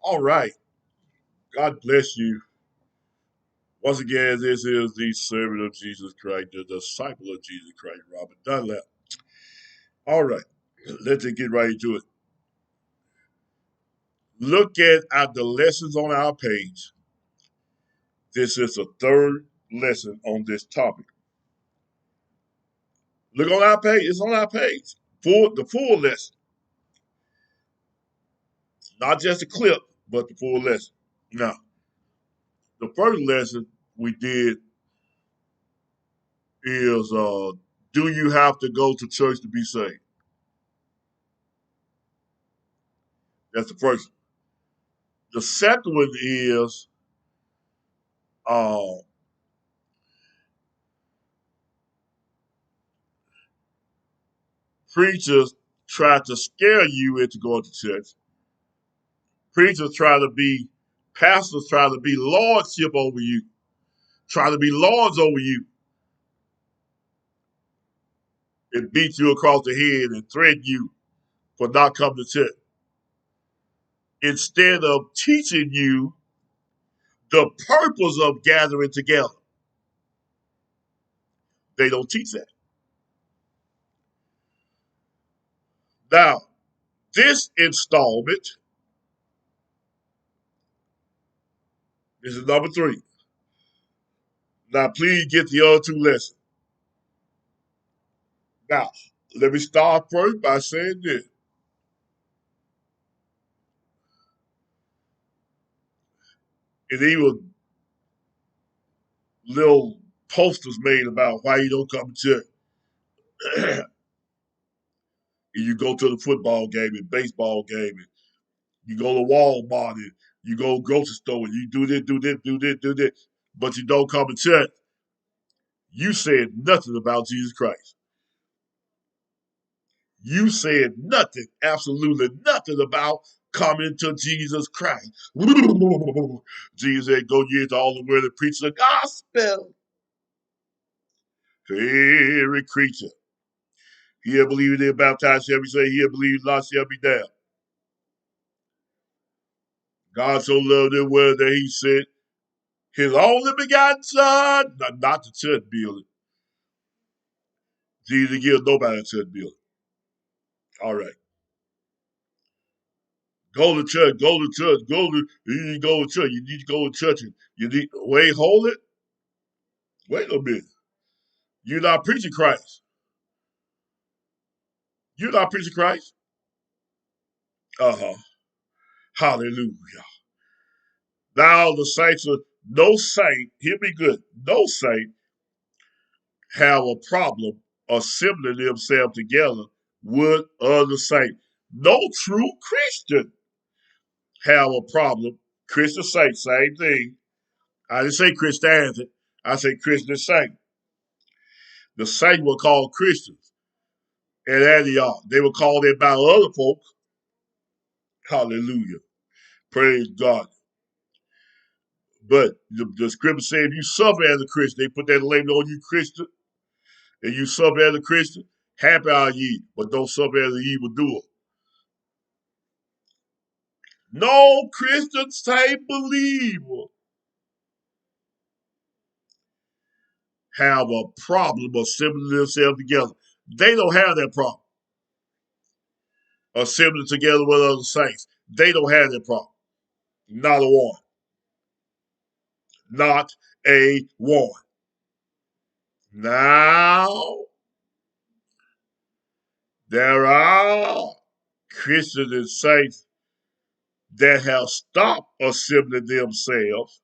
All right. God bless you. Once again, this is the servant of Jesus Christ, the disciple of Jesus Christ, Robert Dunlap. All right. Let's get right into it. Look at the lessons on our page. This is the third lesson on this topic. Look on our page. It's on our page. The full lesson. Not just a clip, but the full lesson. Now, the first lesson we did is do you have to go to church to be saved? That's the first one. The second one is uh, preachers try to scare you into going to church. Preachers try to be, pastors try to be lordship over you, try to be lords over you, and beat you across the head and threaten you for not coming to church. Instead of teaching you the purpose of gathering together, they don't teach that. Now, this installment, this is number 3. Now, please get the other 2 lessons. Now, let me start first by saying this. And even little posters made about why you don't come to church. And you go to the football game and baseball game and you go to Walmart and you go to grocery store and you do this, do this, do this, do this, but you don't come to church. You said nothing about Jesus Christ. You said nothing, absolutely nothing about coming to Jesus Christ. Jesus said, go ye into all the world and preach the gospel to every creature. He that believeth and baptized shall be saved. He that believeth not shall be damned. God so loved the world that he sent his only begotten son, not the church building. Jesus gives nobody a church building. All right. Go to church, go to church, you need to go to church. You need to go to church. You need, wait, hold it. Wait a minute. You're not preaching Christ. You're not preaching Christ. Uh-huh. Hallelujah. Now the saints are, no saint, hear me good, no saint have a problem assembling themselves together with other saints. No true Christian have a problem. Christian saints, same thing. I didn't say Christianity. I say Christian saint. The saints were called Christians at Antioch. They were called it by other folks. Hallelujah. Praise God. But the scripture says if you suffer as a Christian, they put that label on you, Christian, and you suffer as a Christian, happy are ye, but don't suffer as an evildoer. No Christian saint believer have a problem assembling themselves together. They don't have that problem. Assembling together with other saints. They don't have that problem. Not a one. Not a one. Now, there are Christians and saints that have stopped assembling themselves.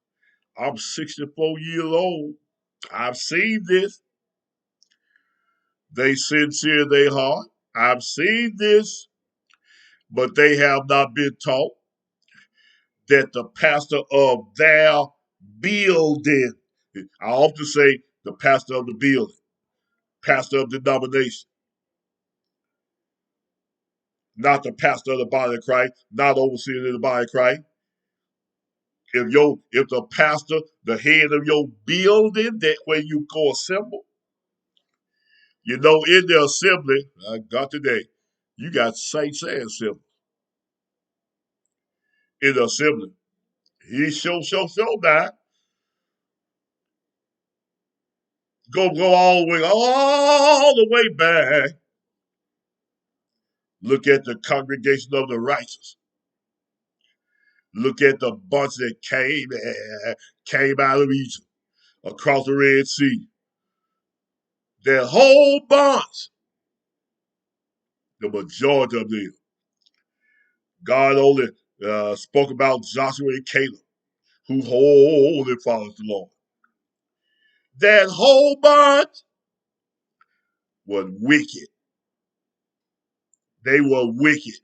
I'm 64 years old. I've seen this. They sincere their heart. I've seen this, but they have not been taught that the pastor of their building, I often say the pastor of the building, pastor of the denomination, not the pastor of the body of Christ, not overseer of the body of Christ. If the pastor, the head of your building, that where you go assemble, in the assembly, I got today, you got saints and sinners. in the assembly. He show that. Go all the way back. Look at the congregation of the righteous. Look at the bunch that came out of Egypt, across the Red Sea. Their whole bunch, the majority of them, God only spoke about Joshua and Caleb, who wholly followed the Lord. That whole bunch was wicked. They were wicked.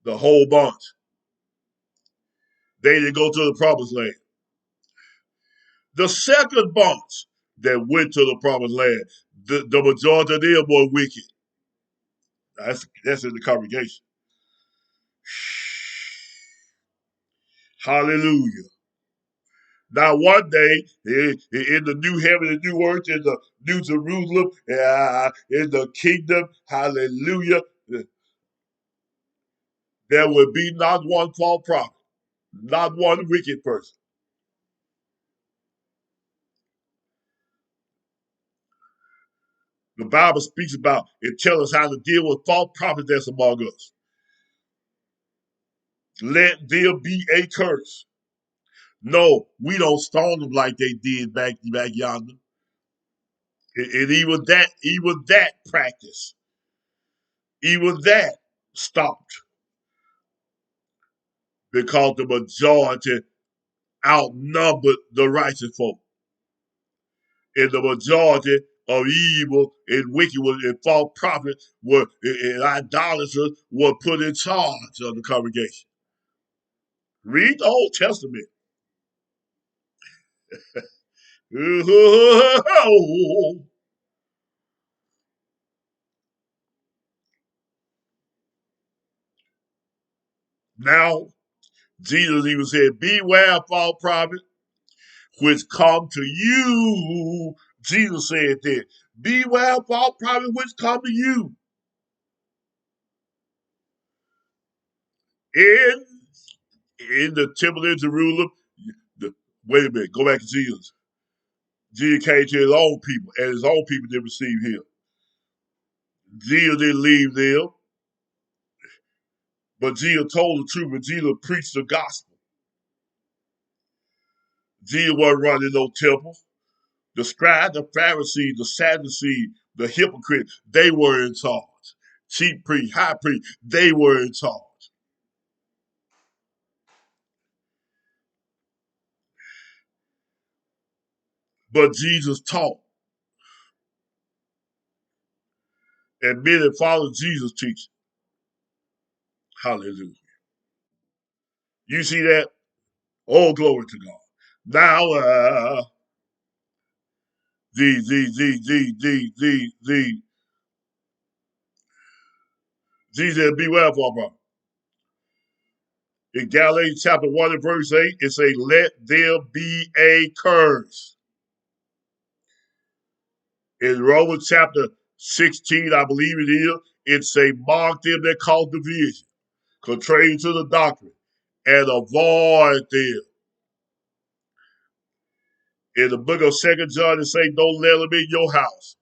The whole bunch. They didn't go to the promised land. The second bunch that went to the promised land, the majority of them were wicked. That's in the congregation. Hallelujah. Now one day, in the new heaven and new earth, in the new Jerusalem, in the kingdom, hallelujah, there will be not one false prophet, not one wicked person. The Bible speaks about it, tells us how to deal with false prophets that's among us. Let there be a curse. No, we don't stone them like they did back yonder. And even that practice, even that stopped because the majority outnumbered the righteous folk. And the majority of evil and wicked and false prophets and idolaters were put in charge of the congregation. Read the Old Testament. Now, Jesus even said, beware of false prophets which come to you. Jesus said that. Beware of false prophets which come to you. In, in the temple in Jerusalem, wait a minute, go back to Jesus. Jesus came to his own people, and his own people didn't receive him. Jesus didn't leave them, but Jesus told the truth, and Jesus preached the gospel. Jesus wasn't running no temple. The scribes, the Pharisees, the Sadducees, the hypocrites, they were in charge. Chief priest, high priest, they were in charge. But Jesus taught, and many followed Jesus' teaching. Hallelujah. You see that? Oh, glory to God. Now, Jesus, beware of our brother. In Galatians chapter 1 and verse 8, it says, let there be a curse. In Romans chapter 16, I believe it is, it say, mark them that cause division, contrary to the doctrine, and avoid them. In the book of 2 John, it say, don't let them in your house.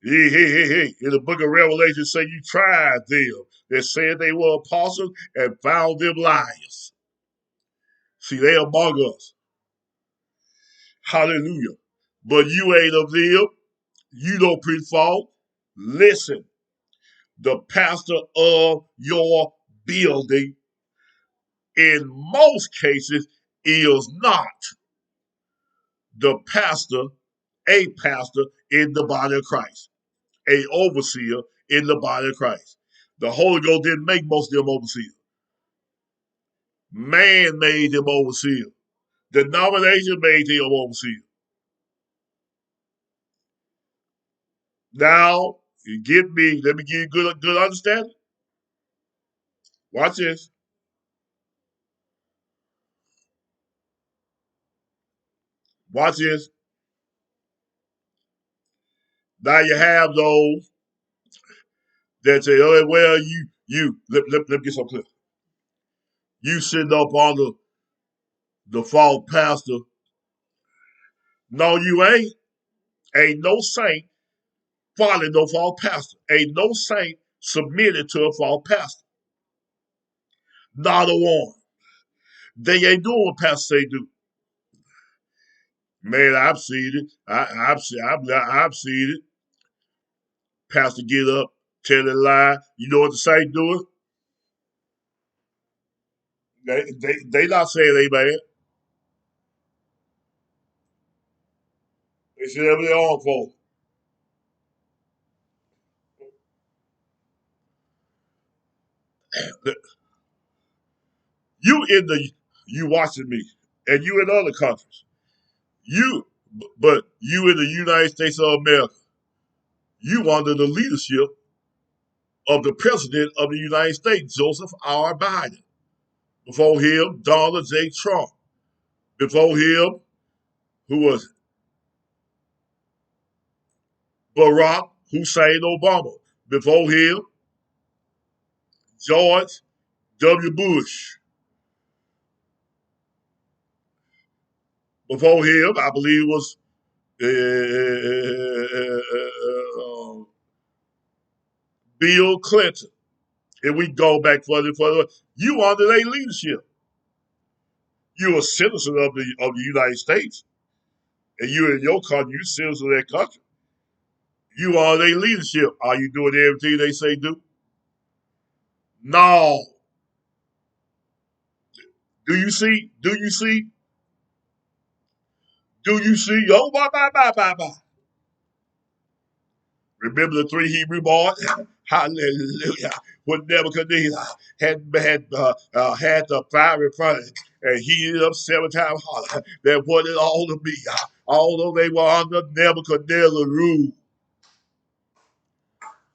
In the book of Revelation, say you tried them that said they were apostles and found them liars. See, they among us. Hallelujah. But you ain't of them. You don't preach false. Listen, the pastor of your building, in most cases, is not the pastor, a pastor in the body of Christ, a overseer in the body of Christ. The Holy Ghost didn't make most of them overseers. Man made them overseer. Denomination made them overseer. Now, you get me, let me give you good understanding. Watch this. Watch this. Now you have those That say, oh, well, let me get some clear. You sitting up on the false pastor. No, you ain't. Ain't no saint following no false pastor. Ain't no saint submitted to a false pastor. Not a one. They ain't doing what pastors say do. Man, I've seen it. I've seen it. Pastor get up, tell a lie. You know what the saint doing? They not saying amen. They say whatever they on for. You in the you watching me, and you in other countries. You, but you in the United States of America. You under the leadership of the President of the United States, Joseph R. Biden. Before him, Donald J. Trump. Before him, who was Barack Hussein Obama. Before him, George W. Bush. Before him, I believe it was Bill Clinton. And we go back further. You under their leadership. You're a citizen of the United States. And you're in your country, you're a citizen of that country. You are their leadership. Are you doing everything they say do? No. Do you see? Do you see? Do you see? Oh, bye. Remember the three Hebrew boys? Hallelujah. When Nebuchadnezzar had the fire in front of him and heated up 7 times hotter than what it ought to be. Although they were under Nebuchadnezzar's rule,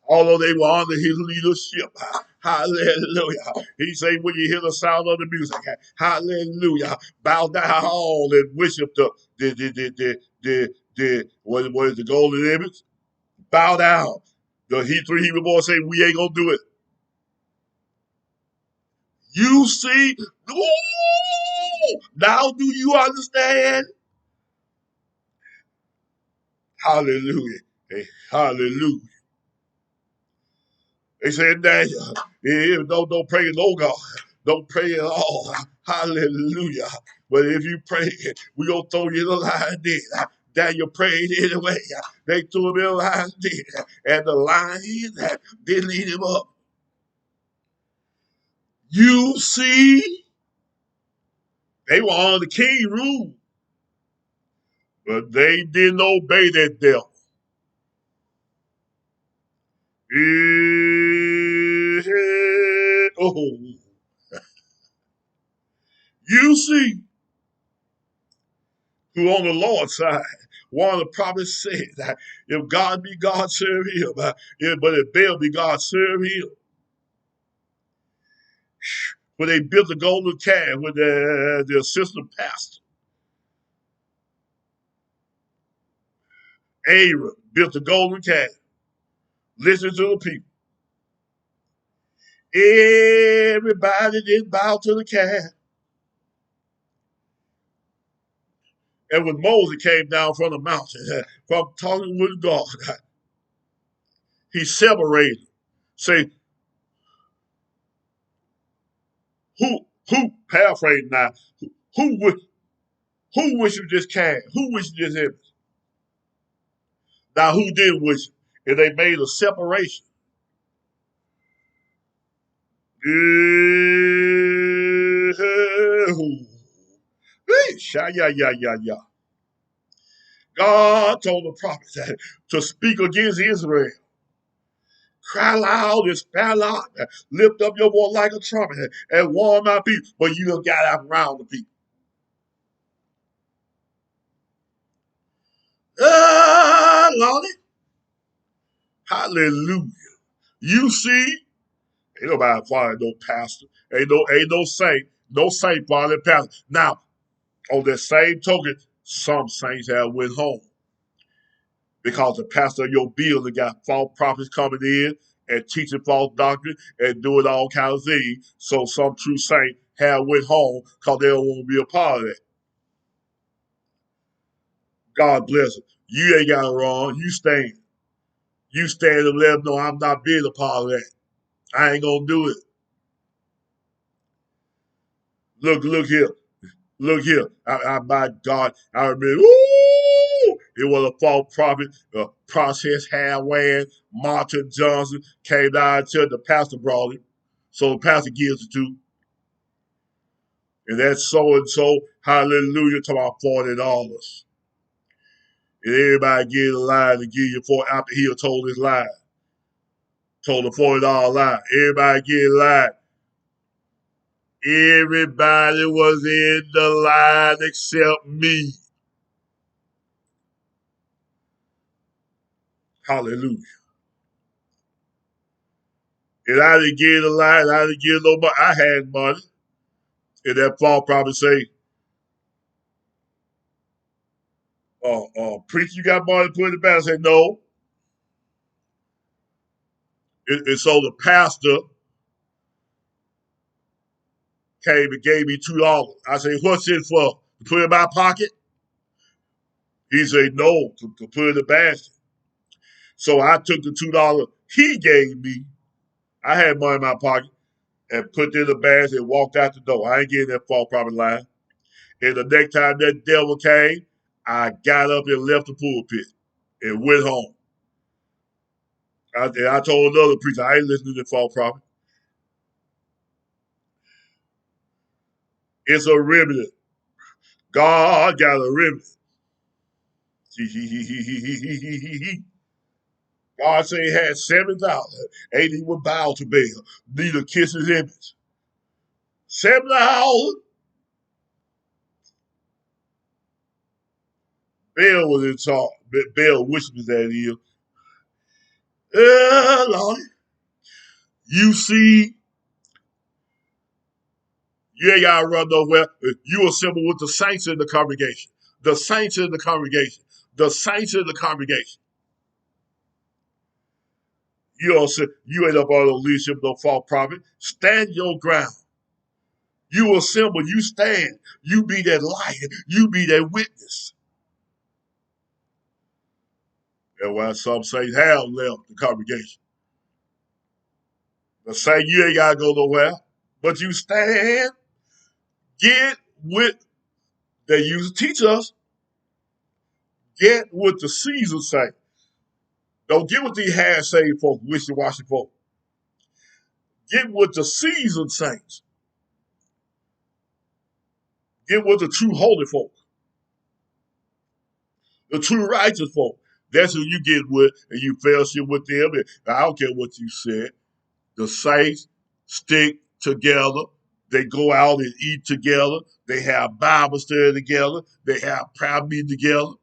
although they were under his leadership. Hallelujah. He said, when you hear the sound of the music, hallelujah, bow down and worship what is the golden image? Bow down. The three Hebrew boys say, we ain't gonna do it. You see, oh, now do you understand? Hallelujah. Hey, hallelujah. They said, Daniel, don't pray to no God. Don't pray at all. Hallelujah. But if you pray, we gonna throw you in the lion den. Daniel prayed anyway. They threw him in the lion den. And the lion didn't eat him up. You see, they were on the king rule, but they didn't obey that devil. Oh, you see who on the Lord's side. One of the prophets said that if God be God, serve him. But if Baal be God, serve him. When they built the golden calf with the assistant pastor, Aaron built the golden calf. Listen to the people. Everybody did bow to the calf. And when Moses came down from the mountain, from talking with God, he separated. Say, who paraphrasing now? Who who worshipped this calf? Who worshipped this image? Now who did worship? And they made a separation. Yeah. God told the prophet to speak against Israel. Cry loud and spell out. Lift up your voice like a trumpet and warn my people. But you done got out around the people. Lordy. Hallelujah. You see, ain't nobody following no pastor. Ain't no saint following pastor. Now, on that same token, some saints have went home because the pastor of your building got false prophets coming in and teaching false doctrine and doing all kinds of things. So some true saint have went home because they don't want to be a part of that. God bless them. You ain't got it wrong. You stand. You stand and let them know I'm not being a part of that. I ain't gonna do it. Look here. Look here. My God, I remember, it was a false prophet, Process Hardware, Martin Johnson came down to the pastor brought him. So the pastor gives it to. And that's so and so, hallelujah, to about $40. And everybody get a line to give you for after he told his lie. Told a $40 lie. Everybody get a line. Everybody was in the line except me. Hallelujah. And I didn't get in the line. I didn't get no money. I had money. And that fall probably say, preacher, you got money to put in the bank? I said, no. And so the pastor came and gave me $2. I said, what's it for? To put in my pocket? He said, no, to put in the basket. So I took the $2 he gave me. I had money in my pocket and put it in the basket and walked out the door. I ain't getting that fall property line. And the next time that devil came, I got up and left the pulpit and went home. I told another preacher, I ain't listening to the false prophet. It's a remedy. God got a remedy. God said he had 7,000. Ain't even bow to Baal, neither kiss his image. 7,000. Baal was in charge. Baal whispers that he is. Lord, you see, you ain't got to run nowhere. You assemble with the saints in the congregation. The saints in the congregation. The saints in the congregation. You ain't up on the leadership, no false prophet. Stand your ground. You assemble, you stand, you be that light, you be that witness. And why some saints have left the congregation. But say you ain't gotta go nowhere, but you stand, get with, they used to teach us, get with the seasoned saints. Don't get with these half-saved folks, wishy-washy folks. Get with the seasoned saints. Get with the true holy folk. The true righteous folk. That's who you get with, and you fellowship with them. And I don't care what you said. The saints stick together. They go out and eat together. They have Bible study together. They have prayer meeting together.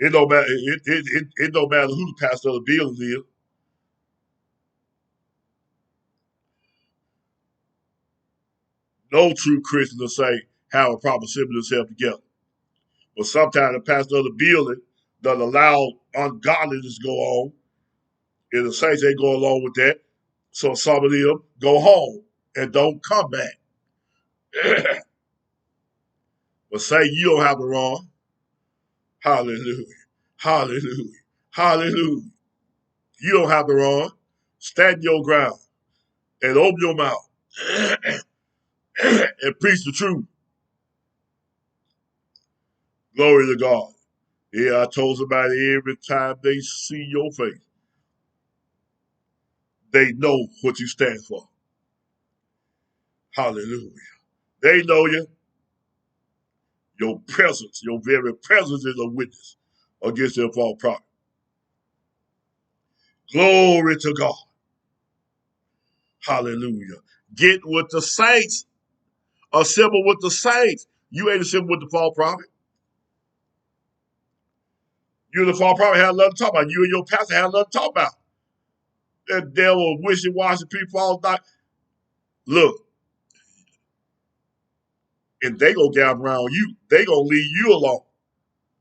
It don't matter. It don't matter who the pastor of the building is. No true Christian or saint have a proper assembly themselves together. But sometimes the pastor of the building doesn't allow ungodliness to go on, and the saints ain't go along with that. So some of them go home and don't come back. But say you don't have the wrong. Hallelujah. Hallelujah. Hallelujah. You don't have the wrong. Stand your ground and open your mouth and preach the truth. Glory to God. Yeah, I told somebody every time they see your face, they know what you stand for. Hallelujah. They know you. Your presence, your very presence is a witness against their false prophet. Glory to God. Hallelujah. Get with the saints. Assemble with the saints. You ain't assemble with the false prophet. You and the false prophet have nothing to talk about. You and your pastor have nothing to talk about. That devil wishy-washy people false doctrine. Look, if they gonna gather around you, they gonna leave you alone.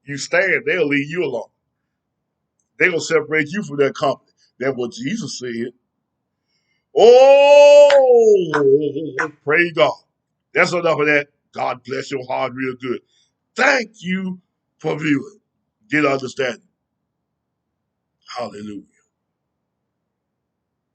You stand, they'll leave you alone. They're going to separate you from that company. That's what Jesus said. Oh, praise God. That's enough of that. God bless your heart real good. Thank you for viewing. Get understanding. Hallelujah.